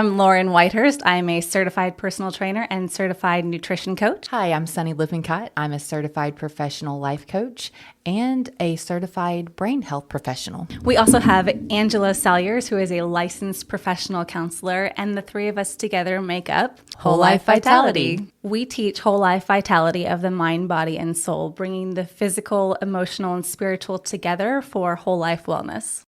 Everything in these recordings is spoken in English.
I'm Lauren Whiteurst. I'm a certified personal trainer and certified nutrition coach. Hi, I'm Sunni Lippincott. I'm a certified professional life coach and a certified brain health professional. We also have Angela Salyers, who is a licensed professional counselor, and the three of us together make up Whole Life Vitality. We teach whole life vitality of the mind, body, and soul, bringing the physical, emotional, and spiritual together for whole life wellness.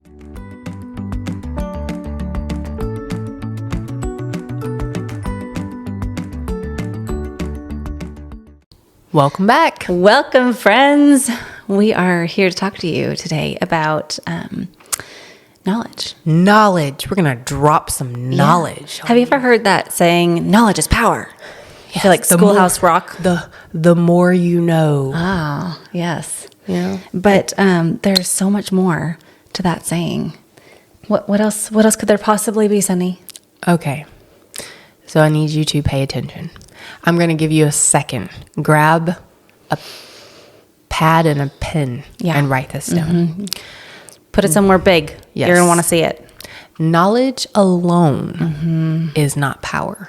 Welcome back. Welcome, friends. We are here to talk to you today about knowledge. Knowledge. We're going to drop some knowledge. Yeah. Have you ever heard that saying, knowledge is power? Yes, I feel like Schoolhouse Rock. The more you know. Oh, yes. Yeah. But there's so much more to that saying. What else could there possibly be, Sunny? Okay. So I need you to pay attention. I'm going to give you a second. Grab a pad and a pen and write this down. Mm-hmm. Put it somewhere big. Yes. You're going to want to see it. Knowledge alone is not power.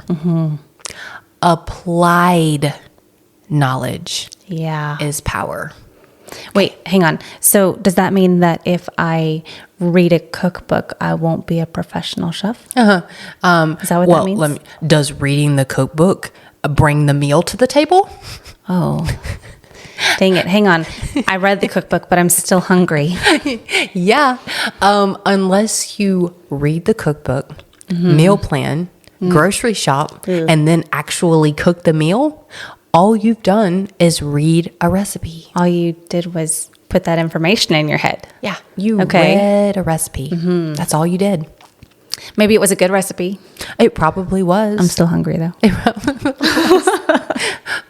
Applied knowledge is power. Wait, hang on. So does that mean that if I read a cookbook, I won't be a professional chef? Is that what that means? Does reading the cookbook bring the meal to the table? Oh, dang it. Hang on. I read the cookbook, but I'm still hungry. Yeah. Unless you read the cookbook, meal plan, grocery shop, and then actually cook the meal, all you've done is read a recipe. All you did was put that information in your head. Yeah. You read a recipe. That's all you did. Maybe it was a good recipe. It probably was. I'm still hungry though.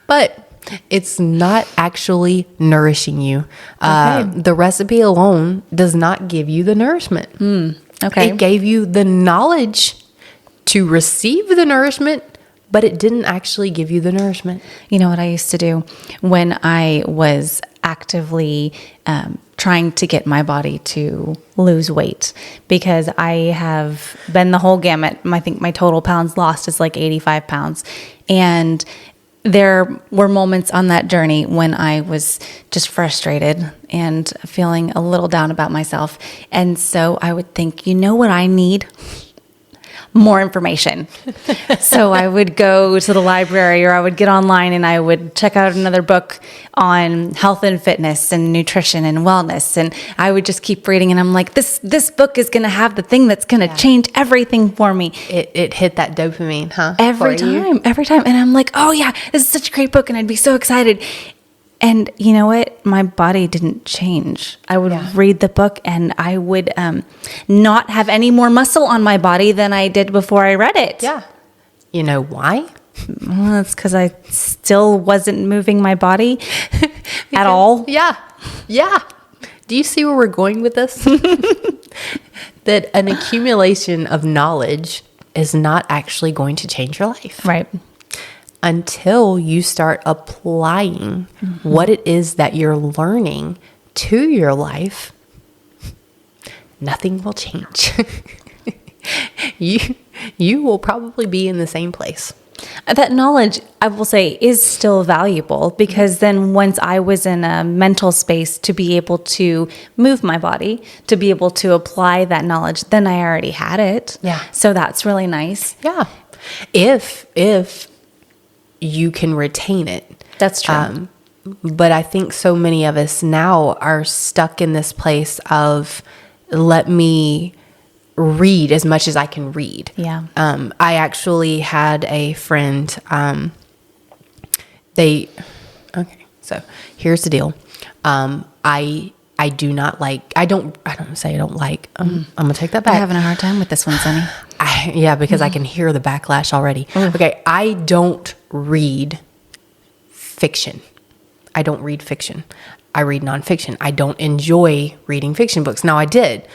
But it's not actually nourishing you. The recipe alone does not give you the nourishment. Okay. It gave you the knowledge to receive the nourishment, but it didn't actually give you the nourishment. You know what I used to do when I was actively trying to get my body to lose weight, because I have been the whole gamut. I think my total pounds lost is like 85 pounds. And there were moments on that journey when I was just frustrated and feeling a little down about myself. And so I would think, you know what I need? More information. So I would go to the library, or I would get online and I would check out another book on health and fitness and nutrition and wellness. And I would just keep reading, and I'm like, this book is going to have the thing that's going to change everything for me. It hit that dopamine, huh? Every time. And I'm like, oh yeah, this is such a great book. And I'd be so excited. And you know what? My body didn't change. I would read the book and I would not have any more muscle on my body than I did before I read it. Yeah. You know why? Well, it's because I still wasn't moving my body at all. Yeah. Yeah. Do you see where we're going with this? That an accumulation of knowledge is not actually going to change your life. Right. Until you start applying what it is that you're learning to your life, nothing will change. You will probably be in the same place. That knowledge, I will say, is still valuable, because then once I was in a mental space to be able to move my body, to be able to apply that knowledge, then I already had it. Yeah. So that's really nice. Yeah. If you can retain it. That's true. But I think so many of us now are stuck in this place of, let me read as much as I can read. Yeah. I actually had a friend, so here's the deal. I do not like, I don't say I don't like, I'm going to take that back. I'm having a hard time with this one, Sunny. Because I can hear the backlash already. Okay. I don't read fiction. I don't read fiction. I read nonfiction. I don't enjoy reading fiction books. Now I did,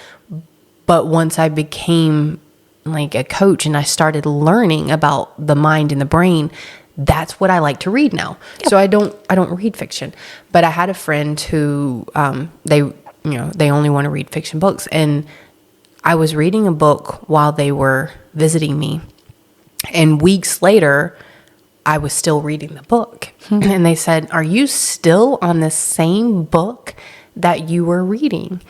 but once I became like a coach and I started learning about the mind and the brain, that's what I like to read now. Yep. So I don't read fiction. But I had a friend who they only want to read fiction books, and I was reading a book while they were visiting me, And weeks later, I was still reading the book. And they said, are you still on the same book that you were reading?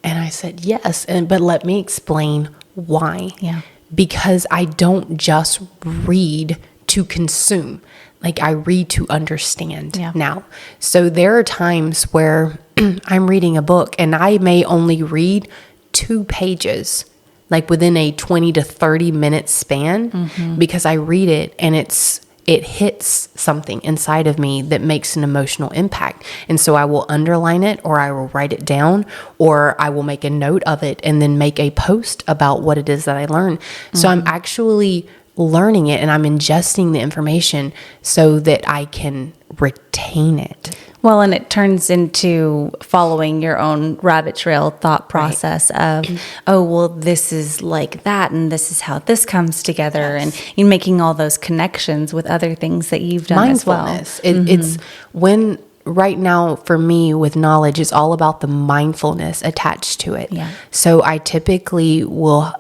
And I said, yes. But let me explain why. Yeah. Because I don't just read to consume. Like, I read to understand now. So there are times where I'm reading a book and I may only read 2 pages, like within a 20 to 30 minute span, because I read it and it hits something inside of me that makes an emotional impact. And so I will underline it, or I will write it down, or I will make a note of it and then make a post about what it is that I learned. So I'm actually learning it and I'm ingesting the information so that I can retain it. Well, and it turns into following your own rabbit trail thought process of, oh, well, this is like that, and this is how this comes together, and you're making all those connections with other things that you've done as well. Mindfulness. It's when right now for me with knowledge, it's all about the mindfulness attached to it. Yeah. So I typically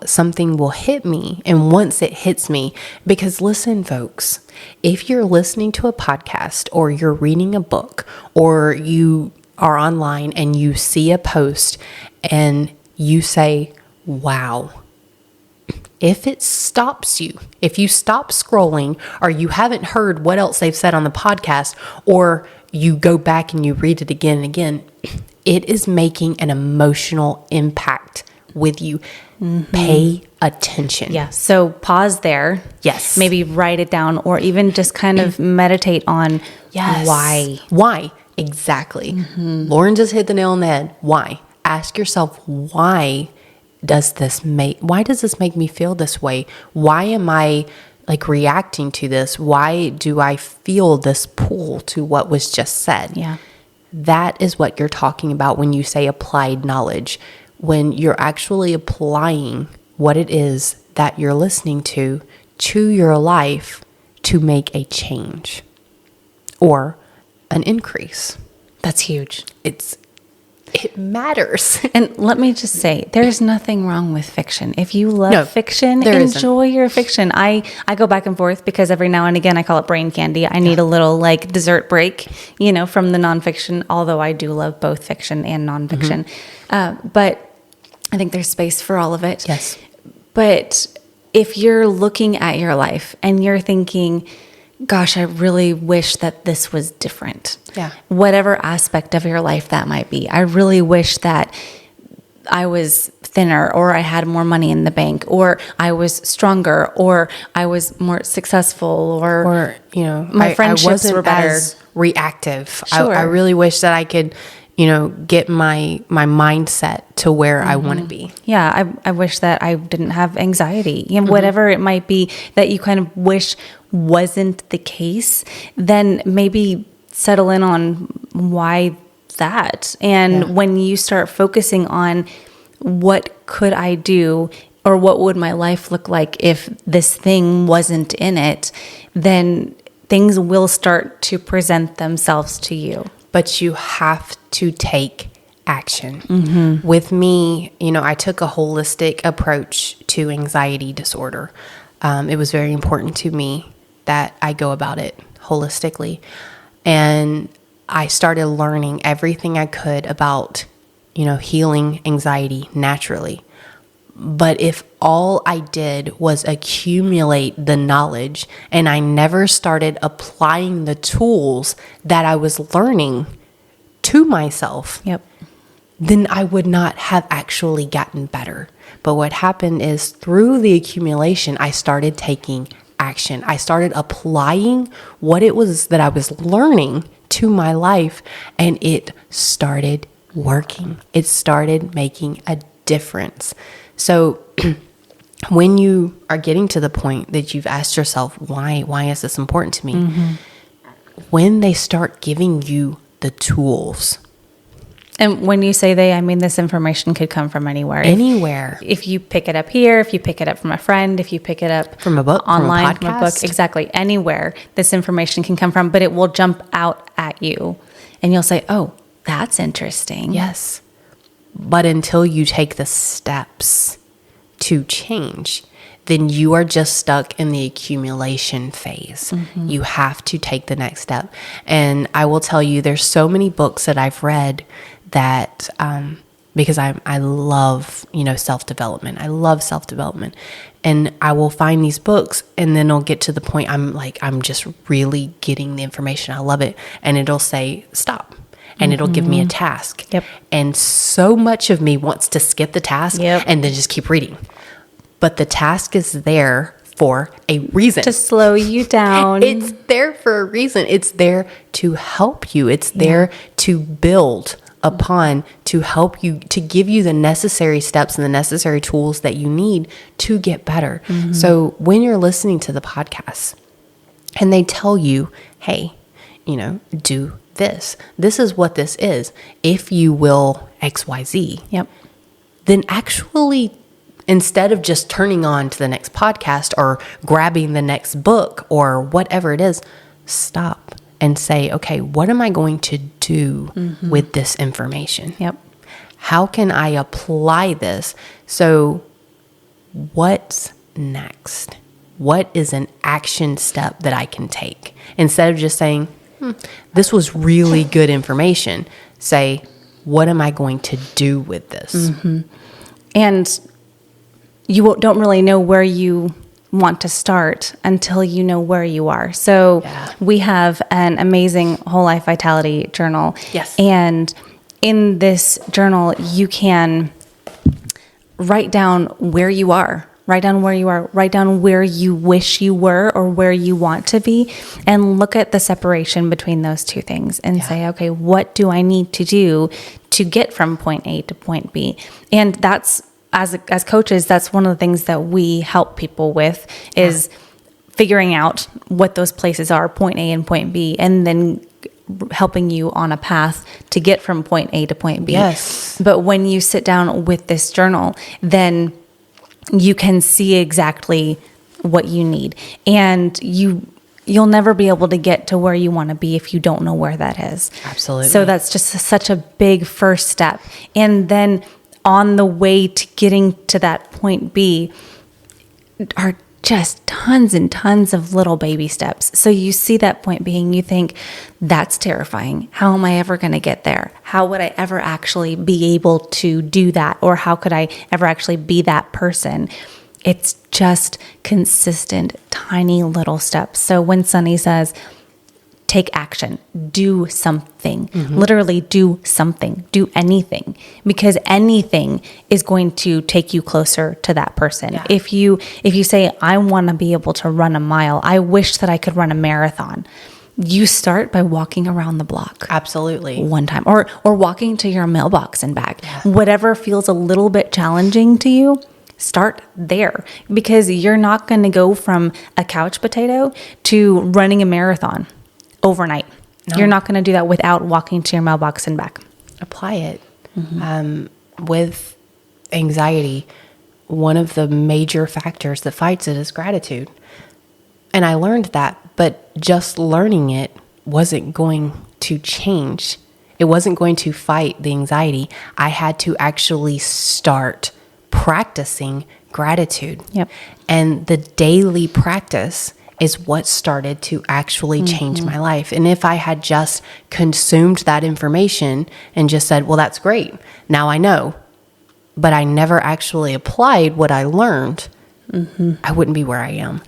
something will hit me, and once it hits me, because listen, folks, if you're listening to a podcast or you're reading a book or you are online and you see a post and you say, wow, if it stops you, if you stop scrolling or you haven't heard what else they've said on the podcast, or you go back and you read it again and again, it is making an emotional impact with you. Pay attention. Yeah. So pause there. Yes. Maybe write it down, or even just kind of meditate on why. Why? Exactly. Lauren just hit the nail on the head. Why? Ask yourself, why does this make me feel this way? Why am I like reacting to this? Why do I feel this pull to what was just said? Yeah. That is what you're talking about when you say applied knowledge. When you're actually applying what it is that you're listening to your life to make a change or an increase. That's huge. It matters. And let me just say, there's nothing wrong with fiction. If you love fiction, enjoy your fiction. I go back and forth because every now and again I call it brain candy. I need a little like dessert break, from the nonfiction, although I do love both fiction and nonfiction. But I think there's space for all of it. Yes. But if you're looking at your life and you're thinking, gosh, I really wish that this was different. Yeah. Whatever aspect of your life that might be. I really wish that I was thinner, or I had more money in the bank, or I was stronger, or I was more successful, or my friendships were better. As reactive. Sure. I really wish that I could, get my mindset to where I want to be. Yeah, I wish that I didn't have anxiety. Whatever it might be that you kind of wish wasn't the case, then maybe settle in on why that. And when you start focusing on what could I do, or what would my life look like if this thing wasn't in it, then things will start to present themselves to you. But you have to take action. With me, I took a holistic approach to anxiety disorder. It was very important to me that I go about it holistically. And I started learning everything I could about, healing anxiety naturally. But if all I did was accumulate the knowledge and I never started applying the tools that I was learning to myself, then I would not have actually gotten better. But what happened is, through the accumulation, I started taking action. I started applying what it was that I was learning to my life, and it started working. It started making a difference. So when you are getting to the point that you've asked yourself, why is this important to me? When they start giving you the tools. And when you say they, I mean this information could come from anywhere. Anywhere. If you pick it up here, if you pick it up from a friend, if you pick it up from a book, online, from a podcast. Exactly. Anywhere this information can come from, but it will jump out at you and you'll say, oh, that's interesting. Yes. But until you take the steps to change, then you are just stuck in the accumulation phase. You have to take the next step. And I will tell you, there's so many books that I've read that, because I love, self-development. I love self-development. And I will find these books, and then I'll get to the point I'm just really getting the information. I love it. And it'll say, stop. And it'll give me a task. Yep. And so much of me wants to skip the task and then just keep reading. But the task is there for a reason. To slow you down. It's there for a reason. It's there to help you. It's there to build upon, to help you, to give you the necessary steps and the necessary tools that you need to get better. So when you're listening to the podcast and they tell you, hey, do this. This is what this is. If you will XYZ. Yep. Then actually, instead of just turning on to the next podcast or grabbing the next book or whatever it is, stop and say, okay, what am I going to do with this information? Yep. How can I apply this? So what's next? What is an action step that I can take? Instead of just saying, this was really good information, say, what am I going to do with this? And you don't really know where you want to start until you know where you are. So we have an amazing whole life vitality journal. Yes. And in this journal, you can write down where you are. Write down where you are. Write down where you wish you were or where you want to be, and look at the separation between those two things and say, okay, what do I need to do to get from point A to point B? And that's, as coaches, that's one of the things that we help people with is figuring out what those places are, point A and point B, and then helping you on a path to get from point A to point B. Yes. But when you sit down with this journal, then you can see exactly what you need. And you'll never be able to get to where you want to be if you don't know where that is. Absolutely. So that's just such a big first step. And then on the way to getting to that point B are just tons and tons of little baby steps. So you see that point B and you think, that's terrifying. How am I ever going to get there? How would I ever actually be able to do that? Or how could I ever actually be that person? It's just consistent, tiny little steps. So when Sunni says, take action, do something, literally do something, do anything, because anything is going to take you closer to that person. Yeah. If you say, I want to be able to run a mile, I wish that I could run a marathon. You start by walking around the block. Absolutely. One time, or walking to your mailbox and back. Yeah. Whatever feels a little bit challenging to you, start there, because you're not going to go from a couch potato to running a marathon overnight. No. You're not going to do that without walking to your mailbox and back. Apply it. With anxiety, one of the major factors that fights it is gratitude. And I learned that, but just learning it wasn't going to change. It wasn't going to fight the anxiety. I had to actually start practicing gratitude. Yep. And the daily practice is what started to actually change my life. And if I had just consumed that information and just said, well, that's great, now I know, but I never actually applied what I learned, I wouldn't be where I am.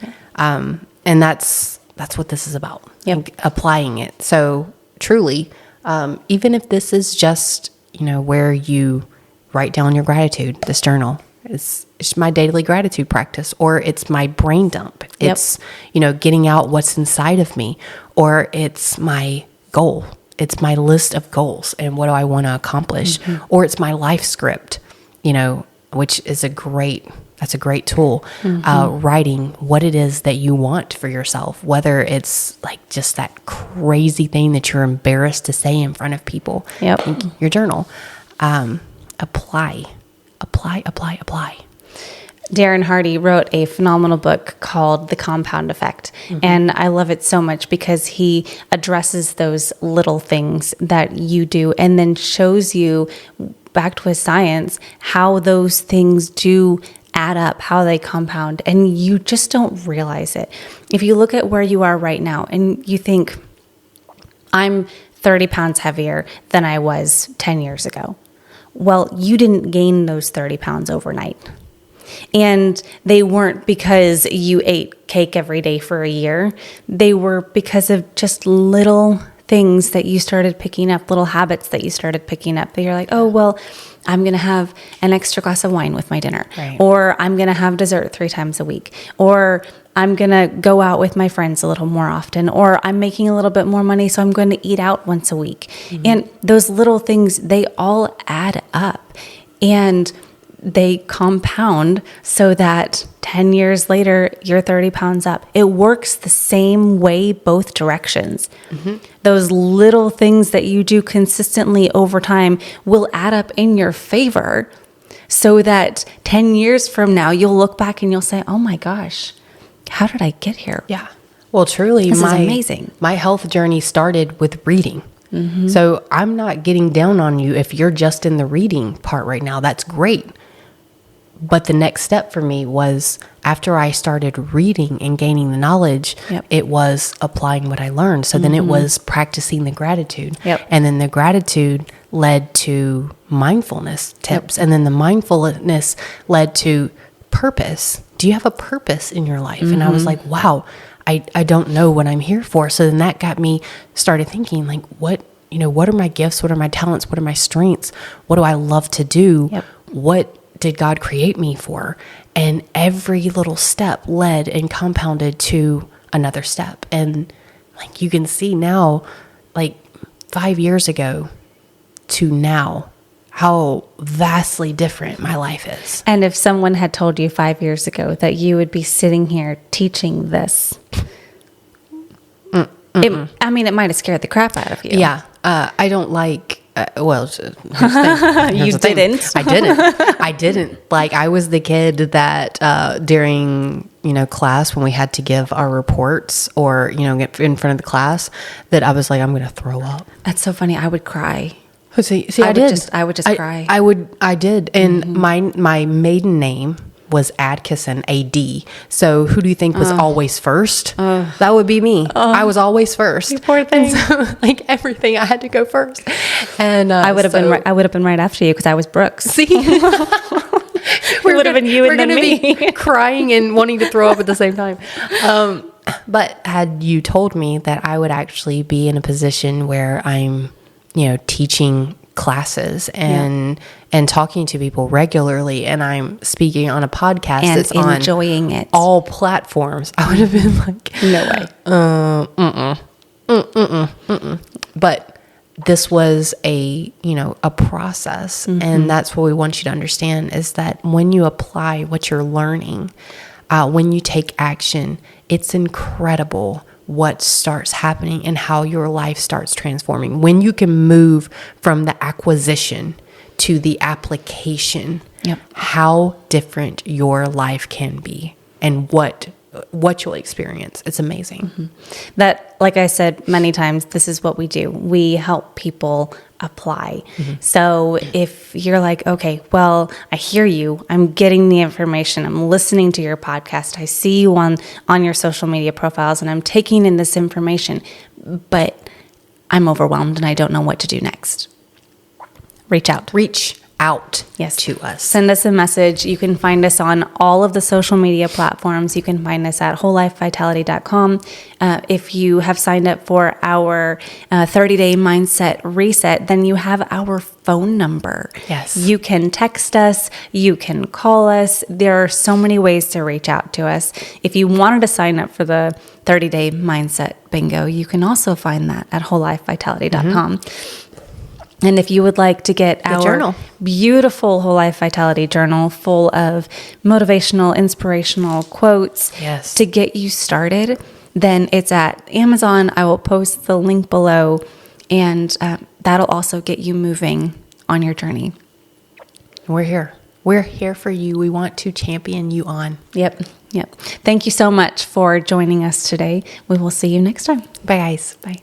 And that's what this is about, applying it. So truly, even if this is just, where you write down your gratitude, this journal, it's my daily gratitude practice, or it's my brain dump. It's, getting out what's inside of me, or it's my goal. It's my list of goals and what do I want to accomplish, or it's my life script, which is a great tool. Writing what it is that you want for yourself, whether it's like just that crazy thing that you're embarrassed to say in front of people. Your journal. Apply. Darren Hardy wrote a phenomenal book called The Compound Effect. And I love it so much because he addresses those little things that you do and then shows you, backed with science, how those things do add up, how they compound, and you just don't realize it. If you look at where you are right now and you think, I'm 30 pounds heavier than I was 10 years ago. Well, you didn't gain those 30 pounds overnight. And they weren't because you ate cake every day for a year. They were because of just little things that you started picking up, little habits that you started picking up, that you're like, oh, well, I'm going to have an extra glass of wine with my dinner, right. Or I'm going to have dessert 3 times a week, or I'm going to go out with my friends a little more often, or I'm making a little bit more money, so I'm going to eat out once a week. Mm-hmm. And those little things, they all add up and they compound so that 10 years later, you're 30 pounds up. It works the same way both directions. Mm-hmm. Those little things that you do consistently over time will add up in your favor so that 10 years from now, you'll look back and you'll say, oh my gosh, how did I get here? Yeah. Well, truly, this is amazing. My health journey started with reading. Mm-hmm. So I'm not getting down on you if you're just in the reading part right now. That's great. But the next step for me was after I started reading and gaining the knowledge, yep. It was applying what I learned. So then it was practicing the gratitude. Yep. And then the gratitude led to mindfulness tips. Yep. And then the mindfulness led to purpose. Do you have a purpose in your life? And I was like, wow, I don't know what I'm here for. So then that got me started thinking like, what are my gifts? What are my talents? What are my strengths? What do I love to do? Yep. What did God create me for? And every little step led and compounded to another step. And like you can see now, like 5 years ago to now, how vastly different my life is. And if someone had told you 5 years ago that you would be sitting here teaching this, it might have scared the crap out of you. Yeah. I don't like, here's the you thing. didn't? I didn't. Like I was the kid that during, class when we had to give our reports or, get in front of the class that I was like, I'm going to throw up. That's so funny. I would cry. See, I would just cry. I did. And my maiden name was Adkisson, A-D. So who do you think was always first? That would be me. I was always first. You poor thing. And so, like everything, I had to go first. And I would have been right after you because I was Brooks. See, it would have been you and then me. Be crying and wanting to throw up at the same time. But had you told me that I would actually be in a position where I'm, teaching classes and talking to people regularly, and I'm speaking on a podcast and that's enjoying it all platforms, I would have been like, no way. But this was a process, and that's what we want you to understand is that when you apply what you're learning, when you take action, it's incredible what starts happening and how your life starts transforming. When you can move from the acquisition to the application, how different your life can be and what you'll experience. It's amazing. That, like I said many times, this is what we do. We help people apply. So if you're like, okay, well, I hear you, I'm getting the information, I'm listening to your podcast, I see you on your social media profiles, and I'm taking in this information, but I'm overwhelmed and I don't know what to do next. Reach out. Yes, to us. Send us a message. You can find us on all of the social media platforms. You can find us at wholelifevitality.com. If you have signed up for our 30-day mindset reset, then you have our phone number. Yes. You can text us. You can call us. There are so many ways to reach out to us. If you wanted to sign up for the 30-day mindset bingo, you can also find that at wholelifevitality.com. And if you would like to get our journal. Beautiful Whole Life Vitality journal full of motivational, inspirational quotes to get you started, then it's at Amazon. I will post the link below, and that'll also get you moving on your journey. We're here. We're here for you. We want to champion you on. Yep. Thank you so much for joining us today. We will see you next time. Bye, guys. Bye.